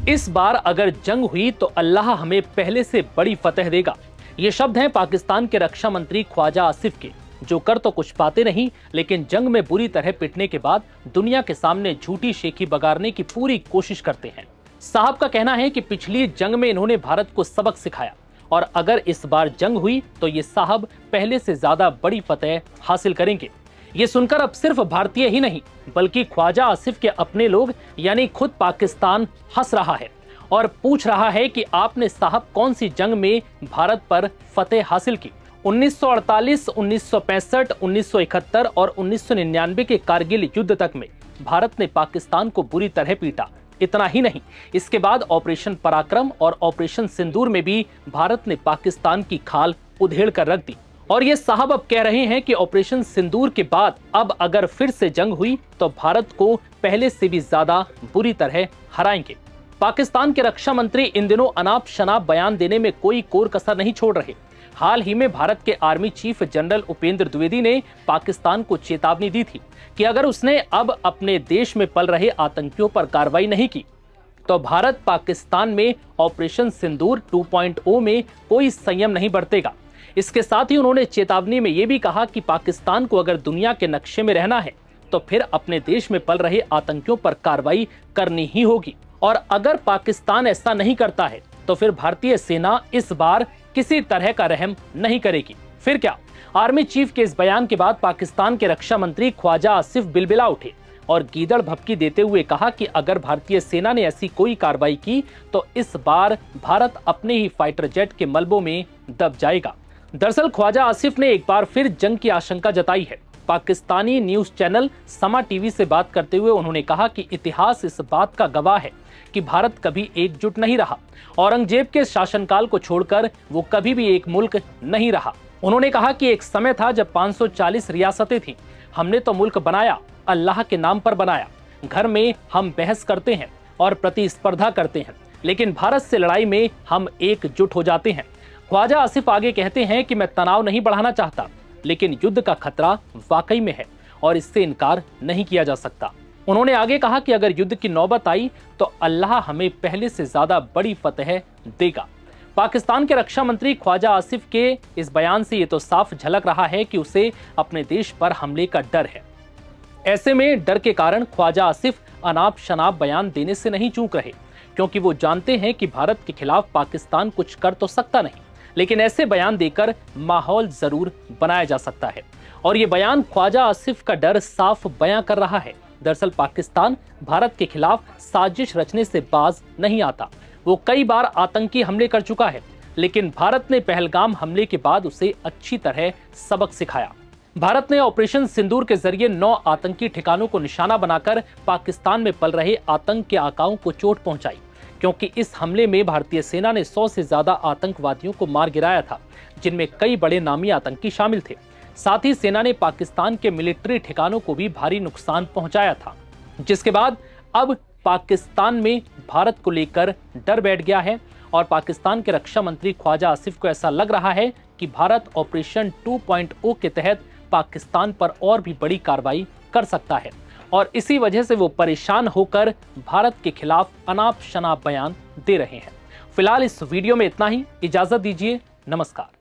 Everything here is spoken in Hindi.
इस बार अगर जंग हुई तो अल्लाह हमें पहले से बड़ी फतह देगा। ये शब्द हैं पाकिस्तान के रक्षा मंत्री ख्वाजा आसिफ के, जो कर तो कुछ पाते नहीं, लेकिन जंग में बुरी तरह पिटने के बाद दुनिया के सामने झूठी शेखी बगाड़ने की पूरी कोशिश करते हैं। साहब का कहना है कि पिछली जंग में इन्होंने भारत को सबक सिखाया और अगर इस बार जंग हुई तो ये साहब पहले से ज्यादा बड़ी फतह हासिल करेंगे। ये सुनकर अब सिर्फ भारतीय ही नहीं बल्कि ख्वाजा आसिफ के अपने लोग यानी खुद पाकिस्तान हंस रहा है और पूछ रहा है कि आपने साहब कौन सी जंग में भारत पर फतेह हासिल की। 1948, 1965, 1971 और 1999 के कारगिल युद्ध तक में भारत ने पाकिस्तान को बुरी तरह पीटा। इतना ही नहीं, इसके बाद ऑपरेशन पराक्रम और ऑपरेशन सिंदूर में भी भारत ने पाकिस्तान की खाल उधेड़ कर रख दी। और ये साहब अब कह रहे हैं कि ऑपरेशन सिंदूर के बाद अब अगर फिर से जंग हुई तो भारत को पहले से भी ज्यादा बुरी तरह हराएंगे। पाकिस्तान के रक्षा मंत्री इन दिनों अनाप शनाप बयान देने में कोई कोर कसर नहीं छोड़ रहे। हाल ही में भारत के army chief general Upendra Dwivedi ने पाकिस्तान को चेतावनी दी थी कि अगर उसने अब अपने देश में पल रहे आतंकियों पर कार्रवाई नहीं की तो भारत पाकिस्तान में ऑपरेशन सिंदूर 2.0 में कोई संयम नहीं बरतेगा। इसके साथ ही उन्होंने चेतावनी में यह भी कहा कि पाकिस्तान को अगर दुनिया के नक्शे में रहना है तो फिर अपने देश में पल रहे आतंकियों पर कार्रवाई करनी ही होगी और अगर पाकिस्तान ऐसा नहीं करता है तो फिर भारतीय सेना इस बार किसी तरह का रहम नहीं करेगी। फिर क्या, आर्मी चीफ के इस बयान के बाद पाकिस्तान के रक्षा मंत्री ख्वाजा आसिफ बिलबिला उठे और गीदड़ भभकी देते हुए कहा कि अगर भारतीय सेना ने ऐसी कोई कार्रवाई की तो इस बार भारत अपने ही फाइटर जेट के मलबों में दब जाएगा। दरअसल ख्वाजा आसिफ ने एक बार फिर जंग की आशंका जताई है। पाकिस्तानी न्यूज चैनल समा टीवी से बात करते हुए उन्होंने कहा कि इतिहास इस बात का गवाह है कि भारत कभी एकजुट नहीं रहा। औरंगजेब के शासनकाल को छोड़कर वो कभी भी एक मुल्क नहीं रहा। उन्होंने कहा कि एक समय था जब 540 रियासतें थीं। हमने तो मुल्क बनाया, अल्लाह के नाम पर बनाया। घर में हम बहस करते हैं और प्रतिस्पर्धा करते हैं, लेकिन भारत से लड़ाई में हम एकजुट हो जाते हैं। ख्वाजा आसिफ आगे कहते हैं कि मैं तनाव नहीं बढ़ाना चाहता, लेकिन युद्ध का खतरा वाकई में है और इससे इनकार नहीं किया जा सकता। उन्होंने आगे कहा कि अगर युद्ध की नौबत आई तो अल्लाह हमें पहले से ज्यादा बड़ी फतह देगा। पाकिस्तान के रक्षा मंत्री ख्वाजा आसिफ के इस बयान से ये तो साफ झलक रहा है कि उसे अपने देश पर हमले का डर है। ऐसे में डर के कारण ख्वाजा आसिफ अनाप शनाप बयान देने से नहीं चूक रहे, क्योंकि वो जानते हैं कि भारत के खिलाफ पाकिस्तान कुछ कर तो सकता नहीं, लेकिन ऐसे बयान देकर माहौल जरूर बनाया जा सकता है। और ये बयान ख्वाजा आसिफ का डर साफ बयां कर रहा है। दरअसल पाकिस्तान भारत के खिलाफ साजिश रचने से बाज नहीं आता। वो कई बार आतंकी हमले कर चुका है, लेकिन भारत ने पहलगाम हमले के बाद उसे अच्छी तरह सबक सिखाया। भारत ने ऑपरेशन सिंदूर के जरिए 9 आतंकी ठिकानों को निशाना बनाकर पाकिस्तान में पल रहे आतंक के आकाओं को चोट पहुंचाई, क्योंकि इस हमले में भारतीय सेना ने 100 से ज्यादा आतंकवादियों को मार गिराया था, जिनमें कई बड़े नामी आतंकी शामिल थे। साथ ही सेना ने पाकिस्तान के मिलिट्री ठिकानों को भी भारी नुकसान पहुंचाया था, जिसके बाद अब पाकिस्तान में भारत को लेकर डर बैठ गया है और पाकिस्तान के रक्षा मंत्री ख्वाजा आसिफ को ऐसा लग रहा है कि भारत ऑपरेशन 2.0 के तहत पाकिस्तान पर और भी बड़ी कार्रवाई कर सकता है और इसी वजह से वो परेशान होकर भारत के खिलाफ अनाप शनाप बयान दे रहे हैं। फिलहाल इस वीडियो में इतना ही। इजाजत दीजिए, नमस्कार।